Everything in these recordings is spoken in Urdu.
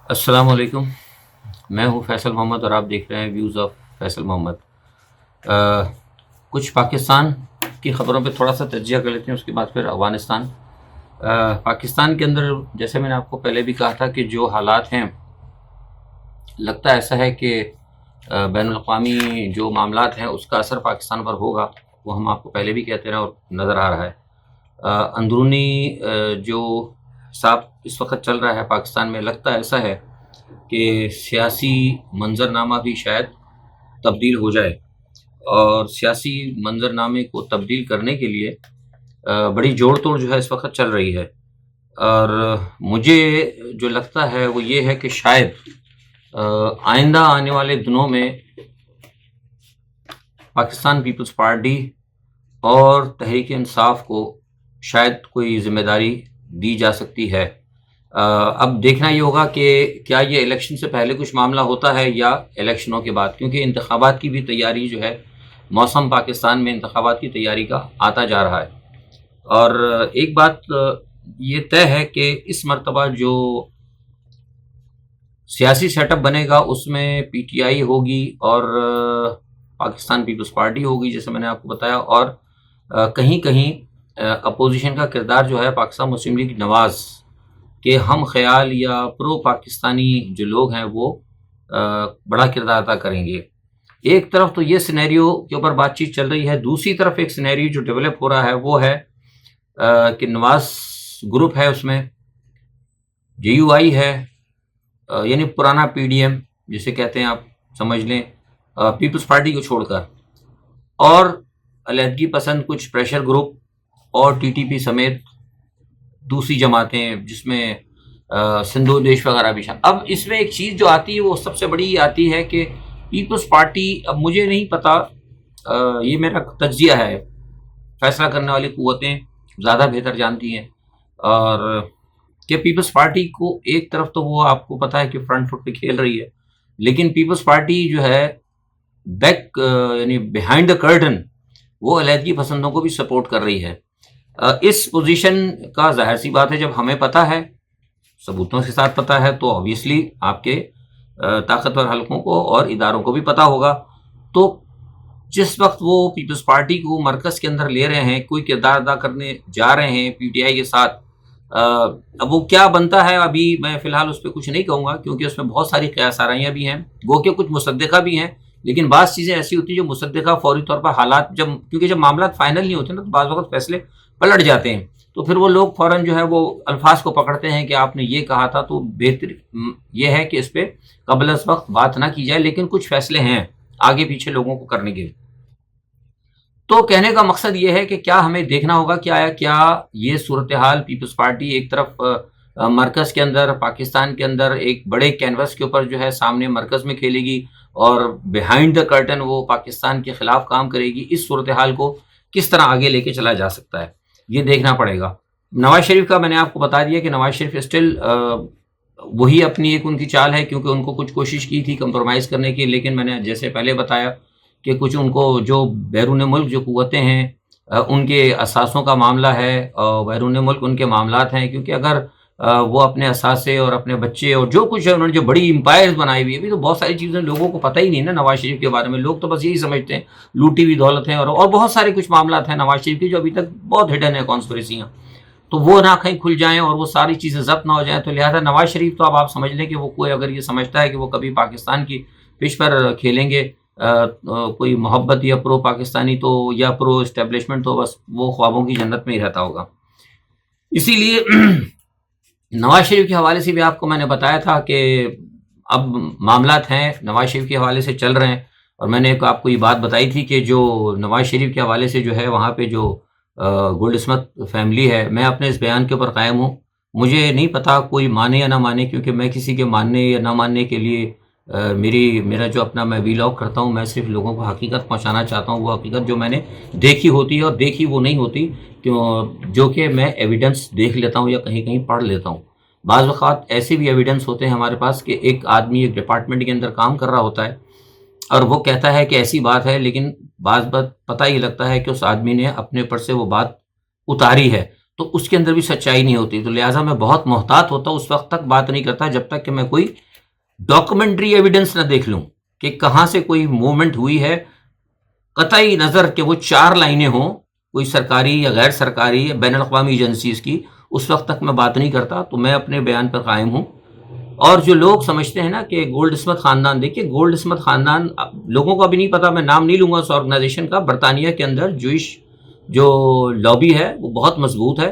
السلام علیکم. میں ہوں فیصل محمد اور آپ دیکھ رہے ہیں ویوز آف فیصل محمد. کچھ پاکستان کی خبروں پہ تھوڑا سا تجزیہ کر لیتے ہیں، اس کے بعد پھر افغانستان. پاکستان کے اندر جیسے میں نے آپ کو پہلے بھی کہا تھا کہ جو حالات ہیں، لگتا ایسا ہے کہ بین الاقوامی جو معاملات ہیں اس کا اثر پاکستان پر ہوگا. وہ ہم آپ کو پہلے بھی کہتے رہے اور نظر آ رہا ہے. اندرونی جو حساب اس وقت چل رہا ہے پاکستان میں، لگتا ایسا ہے کہ سیاسی منظرنامہ بھی شاید تبدیل ہو جائے، اور سیاسی منظرنامے کو تبدیل کرنے کے لیے بڑی جوڑ توڑ جو ہے اس وقت چل رہی ہے. اور مجھے جو لگتا ہے وہ یہ ہے کہ شاید آئندہ آنے والے دنوں میں پاکستان پیپلز پارٹی اور تحریک انصاف کو شاید کوئی ذمہ داری دی جا سکتی ہے. اب دیکھنا یہ ہوگا کہ کیا یہ الیکشن سے پہلے کچھ معاملہ ہوتا ہے یا الیکشنوں کے بعد، کیونکہ انتخابات کی بھی تیاری جو ہے، موسم پاکستان میں انتخابات کی تیاری کا آتا جا رہا ہے. اور ایک بات یہ طے ہے کہ اس مرتبہ جو سیاسی سیٹ اپ بنے گا اس میں پی ٹی آئی ہوگی اور پاکستان پیپلز پارٹی ہوگی، جیسے میں نے آپ کو بتایا، اور کہیں کہیں اپوزیشن کا کردار جو ہے پاکستان مسلم لیگ نواز کے ہم خیال یا پرو پاکستانی جو لوگ ہیں وہ بڑا کردار ادا کریں گے. ایک طرف تو یہ سینیریو کے اوپر بات چیت چل رہی ہے، دوسری طرف ایک سینیریو جو ڈیولپ ہو رہا ہے وہ ہے کہ نواز گروپ ہے، اس میں جے یو آئی ہے، یعنی پرانا پی ڈی ایم جسے کہتے ہیں، آپ سمجھ لیں پیپلز پارٹی کو چھوڑ کر، اور علیحدگی پسند کچھ پریشر گروپ اور ٹی ٹی پی سمیت دوسری جماعتیں، جس میں سندھو دیش وغیرہ بھی شامل. اب اس میں ایک چیز جو آتی ہے وہ سب سے بڑی آتی ہے کہ پیپلز پارٹی، اب مجھے نہیں پتا، یہ میرا تجزیہ ہے، فیصلہ کرنے والی قوتیں زیادہ بہتر جانتی ہیں، اور کہ پیپلز پارٹی کو ایک طرف تو وہ آپ کو پتا ہے کہ فرنٹ فٹ پہ کھیل رہی ہے، لیکن پیپلز پارٹی جو ہے بیک یعنی بیہائنڈ دا کرٹن وہ علیحدگی پسندوں کو بھی سپورٹ کر رہی ہے. اس پوزیشن کا ظاہر سی بات ہے، جب ہمیں پتا ہے، ثبوتوں کے ساتھ پتا ہے، تو آبویسلی آپ کے طاقتور حلقوں کو اور اداروں کو بھی پتا ہوگا. تو جس وقت وہ پیپلز پارٹی کو مرکز کے اندر لے رہے ہیں، کوئی کردار ادا کرنے جا رہے ہیں پی ٹی آئی کے ساتھ، اب وہ کیا بنتا ہے ابھی میں فی الحال اس پہ کچھ نہیں کہوں گا، کیونکہ اس میں بہت ساری قیاس آرائیاں بھی ہیں، وہ کہ کچھ مصدقہ بھی ہیں، لیکن بعض چیزیں ایسی ہوتی ہیں جو مصدقہ فوری طور پر حالات کیونکہ جب معاملات فائنل نہیں ہوتے نا، تو بعض وقت فیصلے پلٹ جاتے ہیں، تو پھر وہ لوگ فوراً جو ہے وہ الفاظ کو پکڑتے ہیں کہ آپ نے یہ کہا تھا. تو بہتر یہ ہے کہ اس پہ قبل از وقت بات نہ کی جائے، لیکن کچھ فیصلے ہیں آگے پیچھے لوگوں کو کرنے کے. تو کہنے کا مقصد یہ ہے کہ کیا ہمیں دیکھنا ہوگا کہ آیا کیا یہ صورتحال پیپلز پارٹی ایک طرف مرکز کے اندر، پاکستان کے اندر ایک بڑے کینوس کے اوپر جو ہے سامنے مرکز میں کھیلے گی، اور بیہائنڈ دا کرٹن وہ پاکستان کے خلاف کام کرے گی. اس صورتحال کو کس طرح آگے لے کے چلا جا سکتا ہے، یہ دیکھنا پڑے گا. نواز شریف کا میں نے آپ کو بتا دیا کہ نواز شریف اسٹل وہی اپنی ایک ان کی چال ہے، کیونکہ ان کو کچھ کوشش کی تھی کمپرومائز کرنے کی، لیکن میں نے جیسے پہلے بتایا کہ کچھ ان کو جو بیرون ملک جو قوتیں ہیں ان کے اثاثوں کا معاملہ ہے، اور بیرون ملک ان کے معاملات ہیں، کیونکہ اگر وہ اپنے اثاثے اور اپنے بچے اور جو کچھ ہے انہوں نے جو بڑی امپائرز بنائی ہوئی ہے، ابھی تو بہت ساری چیزیں لوگوں کو پتہ ہی نہیں نا نواز شریف کے بارے میں. لوگ تو بس یہی سمجھتے ہیں لوٹی ہوئی دولت ہے، اور بہت سارے کچھ معاملات ہیں نواز شریف کی جو ابھی تک بہت ہڈن ہے، کانسپریسیاں. تو وہ نہ کہیں کھل جائیں اور وہ ساری چیزیں ضبط نہ ہو جائیں. تو لہٰذا نواز شریف تو اب آپ سمجھ لیں کہ وہ کوئی اگر یہ سمجھتا ہے کہ وہ کبھی پاکستان کی پچ پر کھیلیں گے کوئی محبت یا پرو پاکستانی تو یا پرو اسٹیبلشمنٹ، تو بس وہ خوابوں کی جنت میں ہی رہتا ہوگا. اسی لیے نواز شریف کے حوالے سے بھی آپ کو میں نے بتایا تھا کہ اب معاملات ہیں نواز شریف کے حوالے سے چل رہے ہیں، اور میں نے آپ کو یہ بات بتائی تھی کہ جو نواز شریف کے حوالے سے جو ہے وہاں پہ جو گولڈ اسمتھ فیملی ہے، میں اپنے اس بیان کے اوپر قائم ہوں. مجھے نہیں پتا کوئی مانے یا نہ مانے، کیونکہ میں کسی کے ماننے یا نہ ماننے کے لیے میرا جو اپنا میں ویلاگ کرتا ہوں، میں صرف لوگوں کو حقیقت پہنچانا چاہتا ہوں، وہ حقیقت جو میں نے دیکھی ہوتی ہے، اور دیکھی وہ نہیں ہوتی جو کہ میں ایویڈنس دیکھ لیتا ہوں یا کہیں کہیں پڑھ لیتا ہوں. بعض اوقات ایسے بھی ایویڈنس ہوتے ہیں ہمارے پاس کہ ایک آدمی ایک ڈپارٹمنٹ کے اندر کام کر رہا ہوتا ہے اور وہ کہتا ہے کہ ایسی بات ہے، لیکن بعض بات پتہ ہی لگتا ہے کہ اس آدمی نے اپنے اوپر سے وہ بات اتاری ہے. تو اس کے اندر بھی سچائی نہیں ہوتی. تو لہٰذا میں بہت محتاط ہوتا ہوں, اس وقت تک بات نہیں کرتا جب تک کہ میں کوئی ڈاکومنٹری ایویڈنس نہ دیکھ لوں کہ کہاں سے کوئی موومنٹ ہوئی ہے, قطعی نظر کہ وہ 4 لائنیں ہوں کوئی سرکاری یا غیر سرکاری یا بین الاقوامی ایجنسیز کی, اس وقت تک میں بات نہیں کرتا. تو میں اپنے بیان پر قائم ہوں. اور جو لوگ سمجھتے ہیں نا کہ گولڈ اسمتھ خاندان, دیکھیے گولڈ اسمتھ خاندان لوگوں کو ابھی نہیں پتا, میں نام نہیں لوں گا اس آرگنائزیشن کا. برطانیہ کے اندر جوئش جو لابی ہے وہ بہت مضبوط ہے,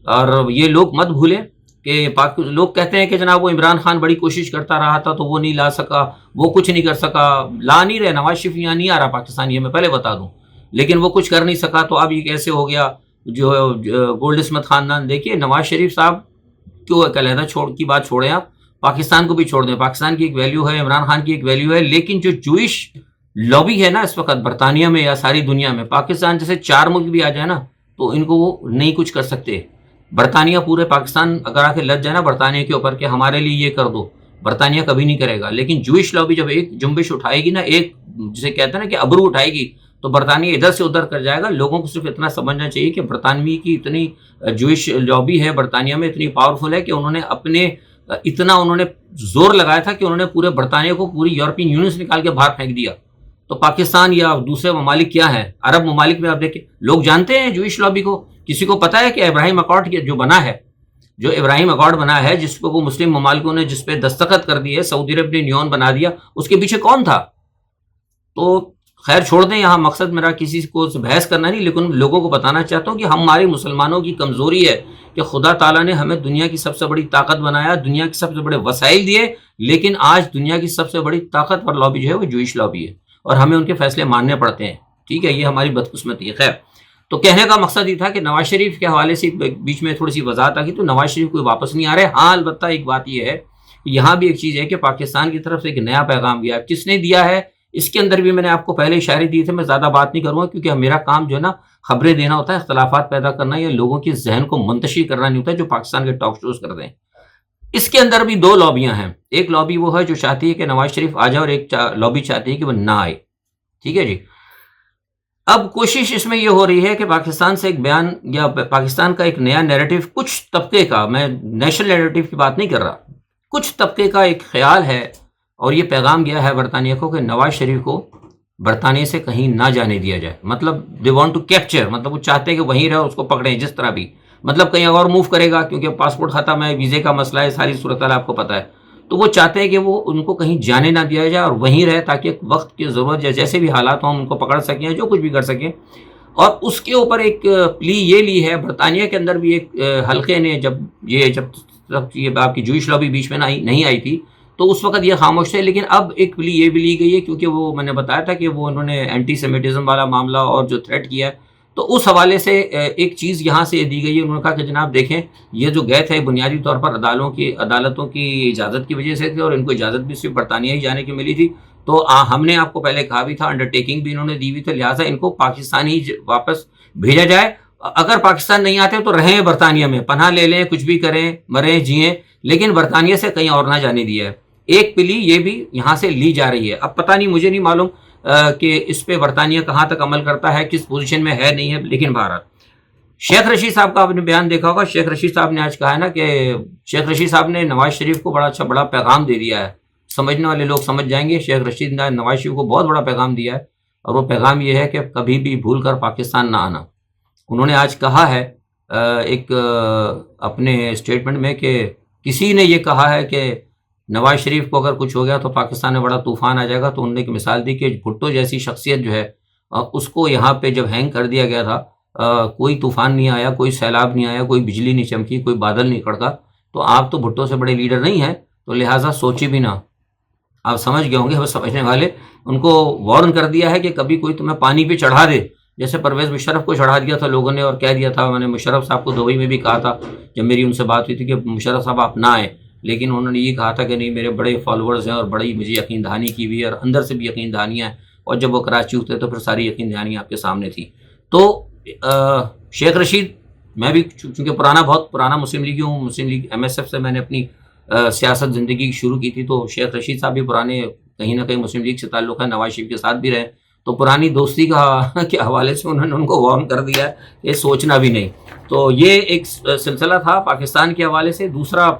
اور یہ لوگ مت بھولیں کہ لوگ کہتے ہیں کہ جناب وہ عمران خان بڑی کوشش کرتا رہا تھا تو وہ نہیں لا سکا, وہ کچھ نہیں کر سکا, لا نہیں رہے. نواز شریف یہاں نہیں آ رہا پاکستان, یہ میں پہلے بتا دوں, لیکن وہ کچھ کر نہیں سکا. تو اب یہ کیسے ہو گیا جو گولڈ اسمتھ خاندان. دیکھیے نواز شریف صاحب کیوں علیحدہ کی بات چھوڑیں, آپ پاکستان کو بھی چھوڑ دیں, پاکستان کی ایک ویلیو ہے, عمران خان کی ایک ویلیو ہے, لیکن جو جوئش لابی ہے نا اس وقت برطانیہ میں یا ساری دنیا میں, پاکستان جیسے 4 ملک بھی آ جائے نا تو ان کو وہ نہیں کچھ کر سکتے. برطانیہ پورے پاکستان اگر آ کے لگ جائے نا برطانیہ کے اوپر کہ ہمارے لیے یہ کر دو, برطانیہ کبھی نہیں کرے گا. لیکن جوئش لابی جب ایک جنبش اٹھائے گی نا, ایک جسے کہتے ہیں نا کہ ابرو اٹھائے گی, تو برطانیہ ادھر سے ادھر کر جائے گا. لوگوں کو صرف اتنا سمجھنا چاہیے کہ برطانوی کی اتنی جوئش لابی ہے برطانیہ میں, اتنی پاورفل ہے کہ انہوں نے اپنے اتنا انہوں نے زور لگایا تھا کہ انہوں نے پورے برطانیہ کو پوری یورپین یونین سے نکال کے باہر پھینک دیا. تو پاکستان یا دوسرے ممالک کیا ہیں, عرب ممالک میں آپ دیکھیں لوگ جانتے ہیں جوئش لابی کو. کسی کو پتا ہے کہ ابراہیم اکارڈ جو بنا ہے, جو ابراہیم اکارڈ بنا ہے جس کو وہ مسلم ممالکوں نے جس پہ دستخط کر دیے, سعودی عرب نے نیون بنا دیا, اس کے پیچھے کون تھا؟ تو خیر چھوڑ دیں, یہاں مقصد میرا کسی کو بحث کرنا نہیں, لیکن لوگوں کو بتانا چاہتا ہوں کہ ہمارے مسلمانوں کی کمزوری ہے کہ خدا تعالیٰ نے ہمیں دنیا کی سب سے بڑی طاقت بنایا, دنیا کے سب سے بڑے وسائل دیے, لیکن آج دنیا کی سب سے بڑی طاقت پر لابی جو ہے وہ جوئش لابی ہے, اور ہمیں ان کے فیصلے ماننے پڑتے ہیں. ٹھیک ہے, یہ ہماری بدقسمتی ہے. خیر, تو کہنے کا مقصد یہ تھا کہ نواز شریف کے حوالے سے بیچ میں تھوڑی سی وضاحت آ گئی. تو نواز شریف کوئی واپس نہیں آ رہے. ہاں البتہ ایک بات یہ ہے, یہاں بھی ایک چیز ہے کہ پاکستان کی طرف سے ایک نیا پیغام گیا. کس نے دیا ہے اس کے اندر بھی میں نے آپ کو پہلے اشارے دیے تھے, میں زیادہ بات نہیں کروں گا کیونکہ میرا کام جو ہے نا خبریں دینا ہوتا ہے, اختلافات پیدا کرنا یا لوگوں کے ذہن کو منتشر کرنا نہیں ہوتا ہے جو پاکستان کے ٹاک شوز کرتے ہیں. اس کے اندر بھی 2 لابیاں ہیں. ایک لابی وہ ہے جو چاہتی ہے کہ نواز شریف آ جائے, اور ایک لابی چاہتی ہے کہ وہ نہ آئے. ٹھیک ہے جی. اب کوشش اس میں یہ ہو رہی ہے کہ پاکستان سے ایک بیان یا پاکستان کا ایک نیا نیریٹو, کچھ طبقے کا, میں نیشنل نیریٹو کی بات نہیں کر رہا, کچھ طبقے کا ایک خیال ہے اور یہ پیغام گیا ہے برطانیہ کو کہ نواز شریف کو برطانیہ سے کہیں نہ جانے دیا جائے. مطلب دے وانٹ ٹو کیپچر, مطلب وہ چاہتے ہیں کہ وہیں رہے, اس کو پکڑیں جس طرح بھی, مطلب کہیں اور موو کرے گا کیونکہ پاسپورٹ ختم ہے, ویزے کا مسئلہ ہے, ساری صورتحال آپ کو پتہ ہے. تو وہ چاہتے ہیں کہ وہ ان کو کہیں جانے نہ دیا جائے اور وہیں رہے تاکہ وقت کی ضرورت جیسے بھی حالات ہوں ہم ان کو پکڑ سکیں, جو کچھ بھی کر سکیں. اور اس کے اوپر ایک پلی یہ لی ہے برطانیہ کے اندر بھی, ایک حلقے نے جب آپ کی جوئش لابی بیچ میں نہیں آئی تھی تو اس وقت یہ خاموش تھے, لیکن اب ایک پلی یہ بھی لی گئی ہے کیونکہ وہ میں نے بتایا تھا کہ وہ انہوں نے اینٹی سیمیٹزم والا معاملہ اور جو تھریٹ کیا ہے, تو اس حوالے سے ایک چیز یہاں سے دی گئی ہے. انہوں نے کہا کہ جناب دیکھیں یہ جو گئے تھے بنیادی طور پر عدالتوں کی اجازت کی وجہ سے تھے, اور ان کو اجازت بھی صرف برطانیہ ہی جانے کی ملی تھی. تو ہم نے آپ کو پہلے کہا بھی تھا, انڈرٹیکنگ بھی انہوں نے دی ہوئی تھی, لہٰذا ان کو پاکستان ہی واپس بھیجا جائے. اگر پاکستان نہیں آتے تو رہیں برطانیہ میں, پناہ لے لیں, کچھ بھی کریں, مریں جئیں, لیکن برطانیہ سے کہیں اور نہ جانے دیا ہے. ایک پلی یہ بھی یہاں سے لی جا رہی ہے. اب پتہ نہیں, مجھے نہیں معلوم کہ اس پہ برطانیہ کہاں تک عمل کرتا ہے, کس پوزیشن میں ہے نہیں ہے, لیکن بہرحال شیخ رشید صاحب کا آپ نے بیان دیکھا ہوگا. شیخ رشید صاحب نے آج کہا ہے نا کہ شیخ رشید صاحب نے نواز شریف کو بڑا پیغام دے دیا ہے. سمجھنے والے لوگ سمجھ جائیں گے, شیخ رشید نے نواز شریف کو بہت بڑا پیغام دیا ہے, اور وہ پیغام یہ ہے کہ کبھی بھی بھول کر پاکستان نہ آنا. انہوں نے آج کہا ہے ایک اپنے اسٹیٹمنٹ میں کہ کسی نے یہ کہا ہے کہ نواز شریف کو اگر کچھ ہو گیا تو پاکستان میں بڑا طوفان آ جائے گا. تو انہوں نے ایک مثال دی کہ بھٹو جیسی شخصیت جو ہے اس کو یہاں پہ جب ہینگ کر دیا گیا تھا, کوئی طوفان نہیں آیا, کوئی سیلاب نہیں آیا, کوئی بجلی نہیں چمکی, کوئی بادل نہیں کڑکا. تو آپ تو بھٹو سے بڑے لیڈر نہیں ہیں, تو لہٰذا سوچی بھی نہ. آپ سمجھ گئے ہوں گے, وہ سمجھنے والے. ان کو وارن کر دیا ہے کہ کبھی کوئی تمہیں پانی پہ چڑھا دے, جیسے پرویز مشرف کو چڑھا دیا تھا لوگوں نے, اور کہہ دیا تھا, میں نے مشرف صاحب کو دبئی میں بھی کہا تھا جب میری ان سے بات ہوئی تھی کہ مشرف صاحب آپ نہ آئیں, لیکن انہوں نے یہ کہا تھا کہ نہیں میرے بڑے فالوورز ہیں اور بڑی مجھے یقین دہانی کی ہوئی ہے, اور اندر سے بھی یقین دہانیاں ہیں, اور جب وہ کراچی اترے تو پھر ساری یقین دہانیاں آپ کے سامنے تھی. تو شیخ رشید, میں بھی چونکہ بہت پرانا مسلم لیگی ہوں, مسلم لیگ MSF سے میں نے اپنی سیاست زندگی شروع کی تھی, تو شیخ رشید صاحب بھی پرانے کہیں نہ کہیں مسلم لیگ سے تعلق ہے, نواز شریف کے ساتھ بھی رہے, تو پرانی دوستی کا کے حوالے سے انہوں نے ان کو وارن کر دیا ہے یہ سوچنا بھی نہیں. تو یہ ایک سلسلہ تھا پاکستان کے حوالے سے. دوسرا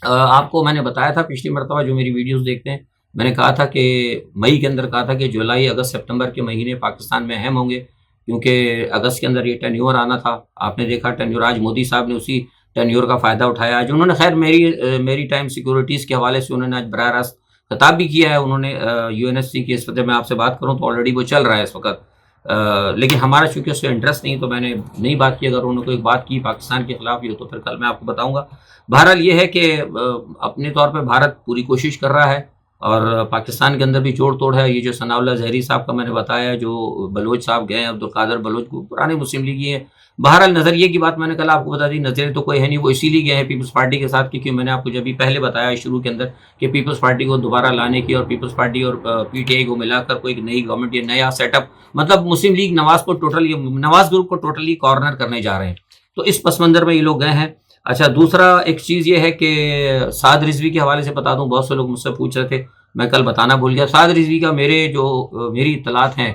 آپ کو میں نے بتایا تھا پچھلی مرتبہ جو میری ویڈیوز دیکھتے ہیں, میں نے کہا تھا کہ مئی کے اندر کہا تھا کہ جولائی اگست سپتمبر کے مہینے پاکستان میں اہم ہوں گے, کیونکہ اگست کے اندر یہ ٹینیور آنا تھا. آپ نے دیکھا ٹینیور, آج مودی صاحب نے اسی ٹینیور کا فائدہ اٹھایا. آج انہوں نے خیر میری ٹائم سیکورٹیز کے حوالے سے انہوں نے آج براہ راست خطاب بھی کیا ہے. انہوں نے یو این ایس سی کی اس وقت میں آپ سے بات کروں تو آلریڈی وہ چل رہا ہے اس وقت, لیکن ہمارا چونکہ اس سے انٹرسٹ نہیں تو میں نے نہیں بات کی. اگر انہوں نے کوئی بات کی پاکستان کے خلاف ہی ہو تو پھر کل میں آپ کو بتاؤں گا. بہرحال یہ ہے کہ اپنے طور پہ بھارت پوری کوشش کر رہا ہے, اور پاکستان کے اندر بھی جوڑ توڑ ہے. یہ جو ثناء اللہ زہری صاحب کا میں نے بتایا, جو بلوچ صاحب گئے ہیں, عبدالقادر بلوچ کو, پرانے مسلم لیگی ہیں. بہرحال نظریے کی بات میں نے کل آپ کو بتا دی, نظریے تو کوئی ہے نہیں, وہ اسی لیے گئے ہیں پیپلز پارٹی کے ساتھ, کیونکہ میں نے آپ کو جب پہلے بتایا شروع کے اندر کہ پیپلز پارٹی کو دوبارہ لانے کی, اور پیپلز پارٹی اور پی ٹی آئی کو ملا کر کوئی نئی گورنمنٹ یا نیا سیٹ اپ, مطلب مسلم لیگ نواز گروپ کو ٹوٹلی کارنر کرنے جا رہے ہیں. تو اس پس منظر میں یہ لوگ گئے ہیں. اچھا, دوسرا ایک چیز یہ ہے کہ سعد رضوی کے حوالے سے بتا دوں, بہت سے لوگ مجھ سے پوچھ رہے تھے, میں کل بتانا بھول گیا. سعد رضوی کا میری اطلاعات ہیں,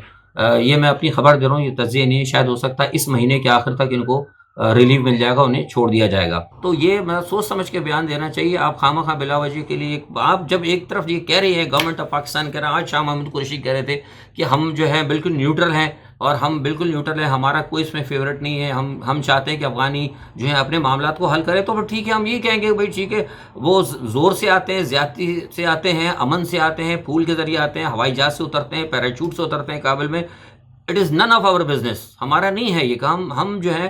یہ میں اپنی خبر دے رہا ہوں, یہ تجزیہ نہیں, شاید ہو سکتا ہے اس مہینے کے آخر تک ان کو ریلیف مل جائے گا, انہیں چھوڑ دیا جائے گا. تو یہ میں سوچ سمجھ کے بیان دینا چاہیے. آپ خواہ خواہ بلا وجہ کے لیے آپ جب ایک طرف یہ کہہ رہی ہے گورنمنٹ آف پاکستان کہہ رہا ہے, آج شاہ محمود قریشی کہہ رہے تھے کہ ہم جو ہے بالکل نیوٹرل ہیں, اور ہم بالکل نیوٹرل ہیں, ہمارا کوئی اس میں فیورٹ نہیں ہے, ہم چاہتے ہیں کہ افغانی جو ہے اپنے معاملات کو حل کرے. تو پھر ٹھیک ہے, ہم یہ کہیں گے بھائی ٹھیک ہے, وہ زور سے آتے ہیں, زیادتی سے آتے ہیں, امن سے آتے ہیں, پھول کے ذریعے آتے ہیں, ہوائی جہاز سے اترتے ہیں, پیراچوٹ سے اترتے ہیں کابل میں, it is none of our business, ہمارا نہیں ہے یہ کام. ہم جو ہے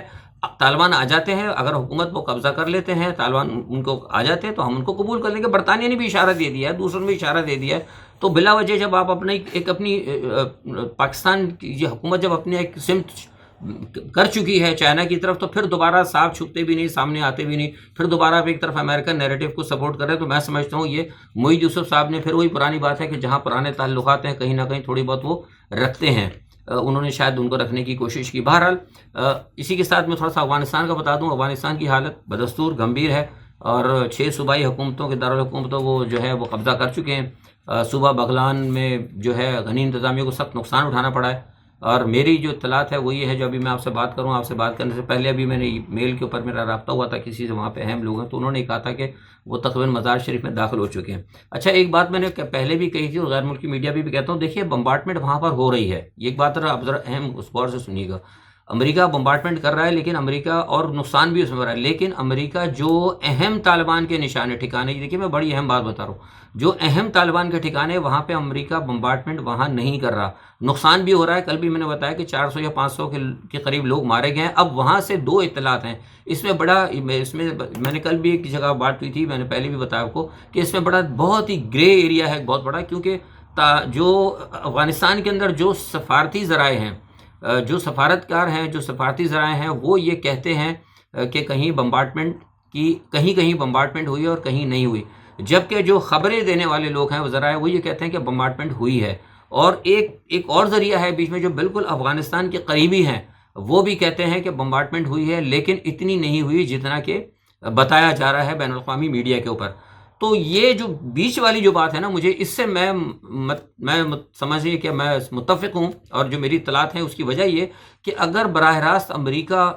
طالبان آ جاتے ہیں, اگر حکومت وہ قبضہ کر لیتے ہیں, طالبان ان کو آ جاتے ہیں تو ہم ان کو قبول کر لیں گے. برطانیہ نے بھی اشارہ دے دیا ہے, دوسروں نے بھی اشارہ دے دیا ہے. تو بلا وجہ جب آپ اپنی پاکستان کی یہ حکومت جب اپنے ایک سمت کر چکی ہے چائنا کی طرف, تو پھر دوبارہ صاف چھپتے بھی نہیں, سامنے آتے بھی نہیں, پھر دوبارہ آپ ایک طرف امریکن نیریٹو کو سپورٹ کر رہے ہیں. تو میں سمجھتا ہوں یہ معید یوسف صاحب نے پھر وہی پرانی بات ہے کہ جہاں پرانے تعلقات ہیں کہیں نہ کہیں تھوڑی بہت وہ رکھتے ہیں, انہوں نے شاید ان کو رکھنے کی کوشش کی. بہرحال اسی کے ساتھ میں تھوڑا سا افغانستان کا بتا دوں. افغانستان کی حالت بدستور گمبھیر ہے, اور 6 صوبائی حکومتوں کے دارالحکومتوں وہ جو ہے وہ قبضہ کر چکے ہیں. صوبہ بغلان میں جو ہے غنی انتظامیہ کو سخت نقصان اٹھانا پڑا ہے. اور میری جو اطلاعات ہے وہ یہ ہے, جو ابھی میں آپ سے بات کروں, آپ سے بات کرنے سے پہلے ابھی میں نے میل کے اوپر میرا رابطہ ہوا تھا کسی سے وہاں پہ اہم لوگ ہیں, تو انہوں نے کہا تھا کہ وہ تقریباً مزار شریف میں داخل ہو چکے ہیں. اچھا, ایک بات میں نے پہلے بھی کہی تھی اور غیر ملکی میڈیا بھی کہتا ہوں, دیکھیے بمبارٹمنٹ وہاں پر ہو رہی ہے, یہ ایک بات اب ذرا اہم اس غور سے سنیے گا. امریکہ بمبارٹمنٹ کر رہا ہے, لیکن امریکہ اور نقصان بھی اس میں ہو رہا ہے, لیکن امریکہ جو اہم طالبان کے نشانے ٹھکانے, دیکھیے میں بڑی اہم بات بتا رہا ہوں, جو اہم طالبان کے ٹھکانے وہاں پہ امریکہ بمبارٹمنٹ وہاں نہیں کر رہا, نقصان بھی ہو رہا ہے. کل بھی میں نے بتایا کہ 400 یا 500 کے قریب لوگ مارے گئے ہیں. اب وہاں سے 2 اطلاعات ہیں اس میں میں نے کل بھی ایک جگہ بات ہوئی تھی, میں نے پہلے بھی بتایا آپ کو کہ اس میں بہت ہی گرے ایریا ہے, بہت بڑا, کیونکہ جو افغانستان کے اندر جو سفارتی ذرائع ہیں, جو سفارتکار ہیں, جو سفارتی ذرائع ہیں, وہ یہ کہتے ہیں کہ کہیں بمبارٹمنٹ ہوئی اور کہیں نہیں ہوئی, جبکہ جو خبریں دینے والے لوگ ہیں وہ ذرائع وہ یہ کہتے ہیں کہ بمبارٹمنٹ ہوئی ہے. اور ایک اور ذریعہ ہے بیچ میں جو بالکل افغانستان کے قریبی ہیں, وہ بھی کہتے ہیں کہ بمبارٹمنٹ ہوئی ہے, لیکن اتنی نہیں ہوئی جتنا کہ بتایا جا رہا ہے بین الاقوامی میڈیا کے اوپر. تو یہ جو بیچ والی جو بات ہے نا, مجھے اس سے میں سمجھیے کہ میں متفق ہوں, اور جو میری اطلاعات ہیں اس کی وجہ یہ کہ اگر براہ راست امریکہ,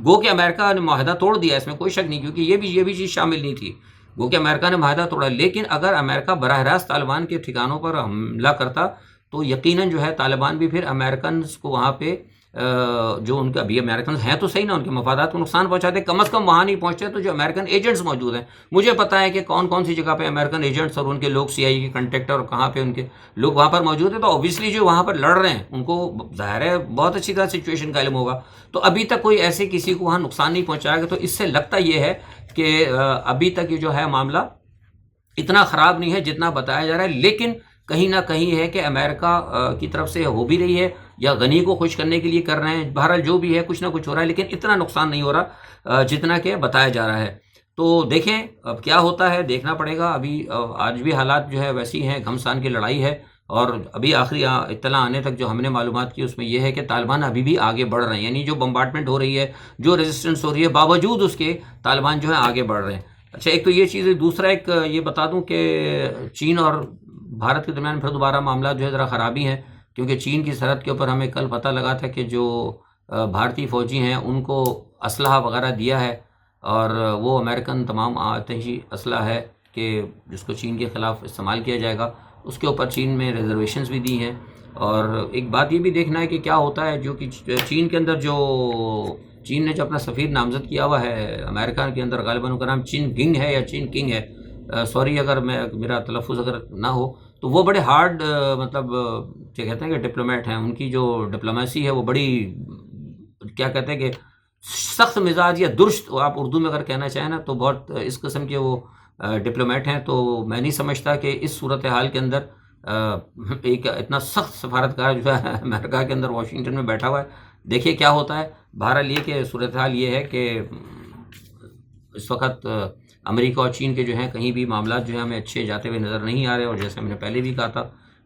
گو کہ امریکہ نے معاہدہ توڑ دیا, اس میں کوئی شک نہیں, کیونکہ یہ بھی چیز شامل نہیں تھی, گو کہ امریکہ نے معاہدہ توڑا, لیکن اگر امریکہ براہ راست طالبان کے ٹھکانوں پر حملہ کرتا تو یقیناً جو ہے طالبان بھی پھر امریکنز کو وہاں پہ جو ان کے ابھی امریکنز ہیں تو صحیح نا, ان کے مفادات کو نقصان پہنچاتے, کم از کم وہاں نہیں پہنچتے. تو جو امریکن ایجنٹس موجود ہیں, مجھے پتا ہے کہ کون سی جگہ پہ امریکن ایجنٹس اور ان کے لوگ CIA کے کنٹیکٹر اور کہاں پہ ان کے لوگ وہاں پر موجود ہیں. تو اوبیسلی جو وہاں پر لڑ رہے ہیں ان کو ظاہر ہے بہت اچھی طرح سچویشن کا علم ہوگا. تو ابھی تک کوئی ایسے کسی کو وہاں نقصان نہیں پہنچایا گا. تو اس سے لگتا یہ ہے کہ ابھی تک یہ جو ہے معاملہ اتنا خراب نہیں ہے جتنا بتایا جا رہا ہے, لیکن کہیں نہ کہیں ہے کہ امریکہ کی طرف سے ہو بھی رہی ہے یا غنی کو خوش کرنے کے لیے کر رہے ہیں. بہرحال جو بھی ہے کچھ نہ کچھ ہو رہا ہے, لیکن اتنا نقصان نہیں ہو رہا جتنا کہ بتایا جا رہا ہے. تو دیکھیں اب کیا ہوتا ہے, دیکھنا پڑے گا. ابھی آج بھی حالات جو ہے ویسی ہیں, گھمسان کی لڑائی ہے, اور ابھی آخری اطلاع آنے تک جو ہم نے معلومات کی اس میں یہ ہے کہ طالبان ابھی بھی آگے بڑھ رہے ہیں, یعنی جو بمبارٹمنٹ ہو رہی ہے, جو ریزسٹنس ہو رہی ہے, باوجود اس کے طالبان جو ہے آگے بڑھ رہے ہیں. اچھا, ایک تو یہ چیز ہے. دوسرا ایک یہ بتا دوں کہ چین اور بھارت کے درمیان پھر دوبارہ معاملات جو ہے ذرا خرابی ہیں. کیونکہ چین کی سرحد کے اوپر ہمیں کل پتہ لگا تھا کہ جو بھارتی فوجی ہیں ان کو اسلحہ وغیرہ دیا ہے، اور وہ امریکن تمام آتشی اسلحہ ہے کہ جس کو چین کے خلاف استعمال کیا جائے گا، اس کے اوپر چین میں ریزرویشنز بھی دی ہیں۔ اور ایک بات یہ بھی دیکھنا ہے کہ کیا ہوتا ہے، جو کہ چین کے اندر چین نے جو اپنا سفیر نامزد کیا ہوا ہے امریکہ کے اندر، غالباً ان کا نام چین گنگ ہے یا چین کنگ ہے، سوری اگر میرا تلفظ اگر نہ ہو، تو وہ بڑے ہارڈ مطلب کیا کہتے ہیں کہ ڈپلومیٹ ہیں، ان کی جو ڈپلومیسی ہے وہ بڑی کیا کہتے ہیں کہ سخت مزاج یا درست، آپ اردو میں اگر کہنا چاہیں نا تو بہت اس قسم کے وہ ڈپلومیٹ ہیں۔ تو میں نہیں سمجھتا کہ اس صورتحال کے اندر ایک اتنا سخت سفارتکار جو ہے امریکہ کے اندر واشنگٹن میں بیٹھا ہوا ہے، دیکھیے کیا ہوتا ہے۔ بہرحال یہ کہ صورتحال یہ ہے کہ اس وقت امریکہ اور چین کے جو ہیں کہیں بھی معاملات جو ہیں ہمیں اچھے جاتے ہوئے نظر نہیں آ رہے، اور جیسے ہم نے پہلے بھی کہا تھا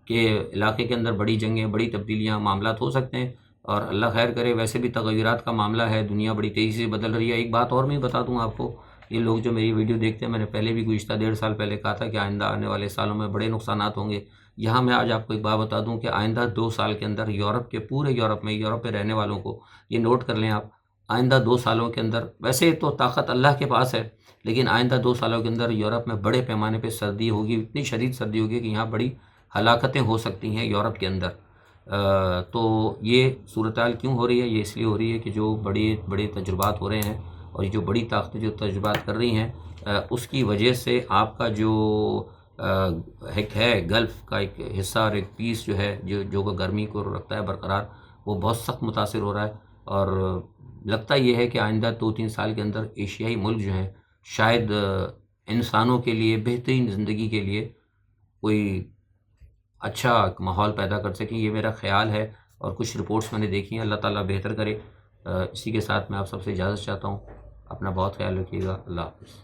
کہ علاقے کے اندر بڑی جنگیں، بڑی تبدیلیاں، معاملات ہو سکتے ہیں، اور اللہ خیر کرے۔ ویسے بھی تغیرات کا معاملہ ہے، دنیا بڑی تیزی سے بدل رہی ہے۔ ایک بات اور میں بتا دوں آپ کو، یہ لوگ جو میری ویڈیو دیکھتے ہیں، میں نے پہلے بھی گزشتہ 1.5 سال پہلے کہا تھا کہ آئندہ آنے والے سالوں میں بڑے نقصانات ہوں گے۔ یہاں میں آج آپ کو ایک بات بتا دوں کہ آئندہ 2 سال کے اندر یورپ کے پورے یورپ میں، یورپ میں رہنے والوں کو یہ نوٹ کر لیں آپ، آئندہ 2 سالوں کے اندر، ویسے تو طاقت اللہ کے پاس ہے، لیکن آئندہ 2 سالوں کے اندر یورپ میں بڑے پیمانے پہ سردی ہوگی، اتنی شدید سردی ہوگی کہ یہاں بڑی ہلاکتیں ہو سکتی ہیں یورپ کے اندر۔ تو یہ صورتحال کیوں ہو رہی ہے؟ یہ اس لیے ہو رہی ہے کہ جو بڑے تجربات ہو رہے ہیں، اور یہ جو بڑی طاقتیں جو تجربات کر رہی ہیں، اس کی وجہ سے آپ کا جو ایک ہے گلف کا ایک حصہ اور ایک پیس جو ہے جو گرمی کو رکھتا ہے برقرار، وہ بہت سخت متاثر ہو رہا ہے۔ اور لگتا یہ ہے کہ آئندہ 2-3 سال کے اندر ایشیائی ملک جو ہیں شاید انسانوں کے لیے بہترین زندگی کے لیے کوئی اچھا ماحول پیدا کر سکیں، یہ میرا خیال ہے، اور کچھ رپورٹس میں نے دیکھی ہیں۔ اللہ تعالیٰ بہتر کرے۔ اسی کے ساتھ میں آپ سب سے اجازت چاہتا ہوں، اپنا بہت خیال رکھیے گا۔ اللہ حافظ۔